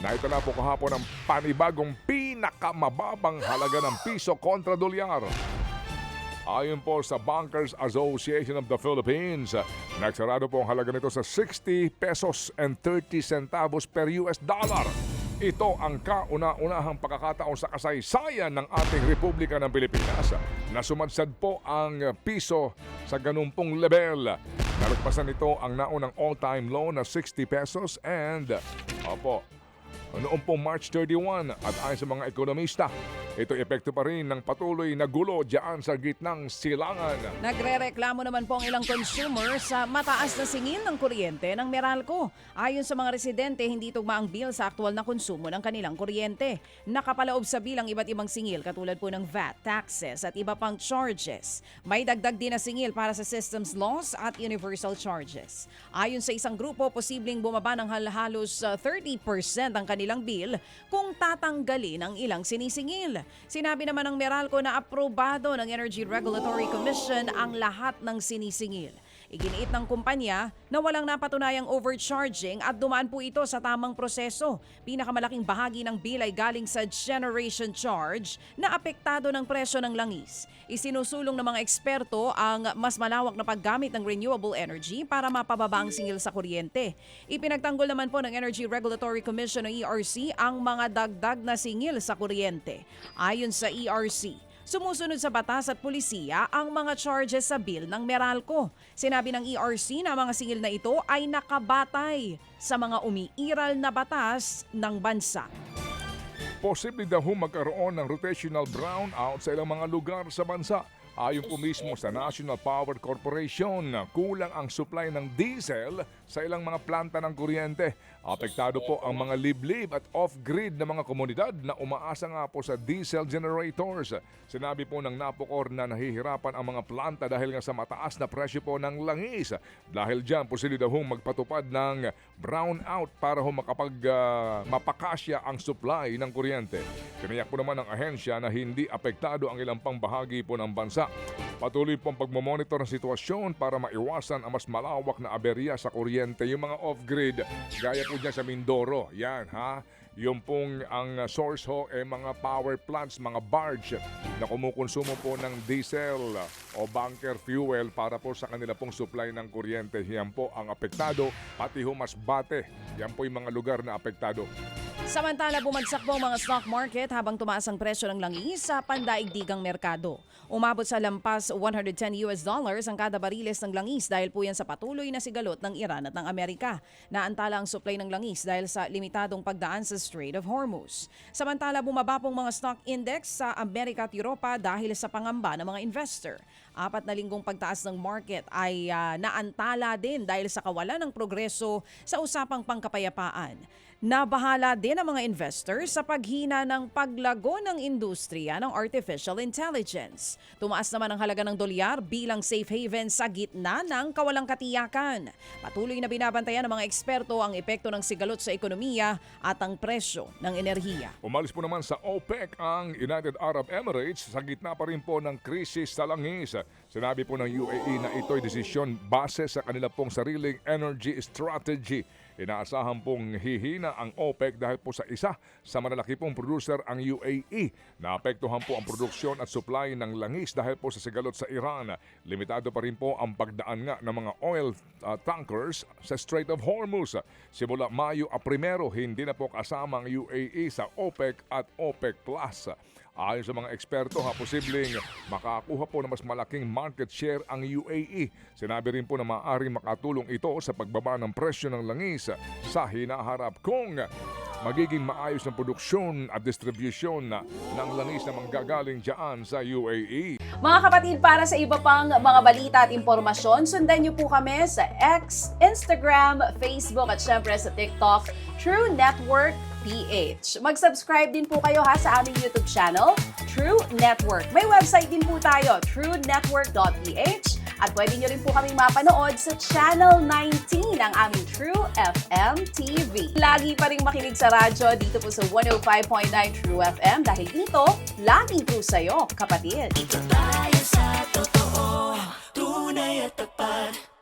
na ito na po kahapon ang panibagong pinakamababang halaga ng piso kontra dolyar. Ayon po sa Bankers Association of the Philippines, nagsarado po ang halaga nito sa 60 pesos and 30 centavos per US dollar. Ito ang kauna-unahang pagkakataon sa kasaysayan ng ating Republika ng Pilipinas na sumadsad po ang piso sa ganumpong level. Nalagpasan nito ang naunang all-time low na 60 pesos and noong po March 31 at ayon sa mga ekonomista, ito epekto pa rin ng patuloy na gulo diyan sa gitnang silangan. Nagrereklamo naman po ang ilang consumer sa mataas na singil ng kuryente ng Meralco. Ayon sa mga residente, hindi tugma ang bill sa aktual na konsumo ng kanilang kuryente. Nakapaloob sa bill ang iba't ibang singil katulad po ng VAT, taxes at iba pang charges. May dagdag din na singil para sa systems loss at universal charges. Ayon sa isang grupo, posibleng bumaba ng halos 30% ang kanilang bill kung tatanggalin ang ilang sinisingil. Sinabi naman ng Meralco na aprobado ng Energy Regulatory Commission ang lahat ng sinisingil. Iginiit ng kumpanya na walang napatunayang overcharging at dumaan po ito sa tamang proseso. Pinakamalaking bahagi ng bill ay galing sa generation charge na apektado ng presyo ng langis. Isinusulong ng mga eksperto ang mas malawak na paggamit ng renewable energy para mapababa ang singil sa kuryente. Ipinagtanggol naman po ng Energy Regulatory Commission o ERC ang mga dagdag na singil sa kuryente. Ayon sa ERC, sumusunod sa batas at pulisiya ang mga charges sa bill ng Meralco. Sinabi ng ERC na mga singil na ito ay nakabatay sa mga umiiral na batas ng bansa. Posible daw magkaroon ng rotational brownout sa ilang mga lugar sa bansa. Ayon po mismo sa National Power Corporation, kulang ang supply ng diesel sa ilang mga planta ng kuryente. Apektado po ang mga liblib at off-grid na mga komunidad na umaasa nga po sa diesel generators. Sinabi po ng NAPOCOR na nahihirapan ang mga planta dahil nga sa mataas na presyo po ng langis. Dahil dyan, posible daw magpatupad ng brownout para mapakasya ang supply ng kuryente. Tiniyak po naman ng ahensya na hindi apektado ang ilang pang bahagi po ng bansa. Patuloy pong pagmamonitor ng sitwasyon para maiwasan ang mas malawak na aberya sa kuryente. Yung mga off-grid, gaya po dyan sa Mindoro, yan ha. Yung pong ang source ho mga power plants, mga barge na kumukonsumo po ng diesel o bunker fuel para po sa kanila pong supply ng kuryente. Yan po ang apektado, pati ho Masbate. Yan po yung mga lugar na apektado. Samantala, bumagsak po ang mga stock market habang tumaas ang presyo ng langis sa pandaigdigang merkado. Umabot sa lampas $110 ang kada bariles ng langis dahil po yan sa patuloy na sigalot ng Iran at ng Amerika. Naantala ang supply ng langis dahil sa limitadong pagdaan sa Strait of Hormuz. Samantala, bumaba pong mga stock index sa Amerika at Europa dahil sa pangamba ng mga investor. 4 na linggong pagtaas ng market ay naantala din dahil sa kawalan ng progreso sa usapang pangkapayapaan. Nabahala din ang mga investors sa paghina ng paglago ng industriya ng artificial intelligence. Tumaas naman ang halaga ng dolyar bilang safe haven sa gitna ng kawalang katiyakan. Patuloy na binabantayan ng mga eksperto ang epekto ng sigalot sa ekonomiya at ang presyo ng enerhiya. Umalis po naman sa OPEC ang United Arab Emirates sa gitna pa rin po ng krisis sa langis. Sinabi po ng UAE na ito'y desisyon base sa kanila pong sariling energy strategy. Inaasahan pong hihina ang OPEC dahil po sa isa sa malalaki pong producer ang UAE. Naapektuhan po ang produksyon at supply ng langis dahil po sa sigalot sa Iran. Limitado pa rin po ang pagdaan nga ng mga oil tankers sa Strait of Hormuz. Simula Mayo 1, hindi na po kasama ang UAE sa OPEC at OPEC Plus. Ayon sa mga eksperto, posibleng makakuha po ng mas malaking market share ang UAE. Sinabi rin po na maaaring makatulong ito sa pagbaba ng presyo ng langis sa hinaharap kung magiging maayos ng produksyon at distribusyon ng langis na manggagaling dyan sa UAE. Mga kapatid, para sa iba pang mga balita at impormasyon, sundan niyo po kami sa X, Instagram, Facebook at syempre sa TikTok, True Network PH. Mag-subscribe din po kayo sa aming YouTube channel, True Network. May website din po tayo, truenetwork.ph, at pwede nyo rin po kaming mapanood sa Channel 19 ng aming True FM TV. Lagi pa rin makinig sa radyo dito po sa 105.9 True FM dahil dito, lagi true sa'yo, kapatid. Ito tayo sa totoo, tunay at tapat.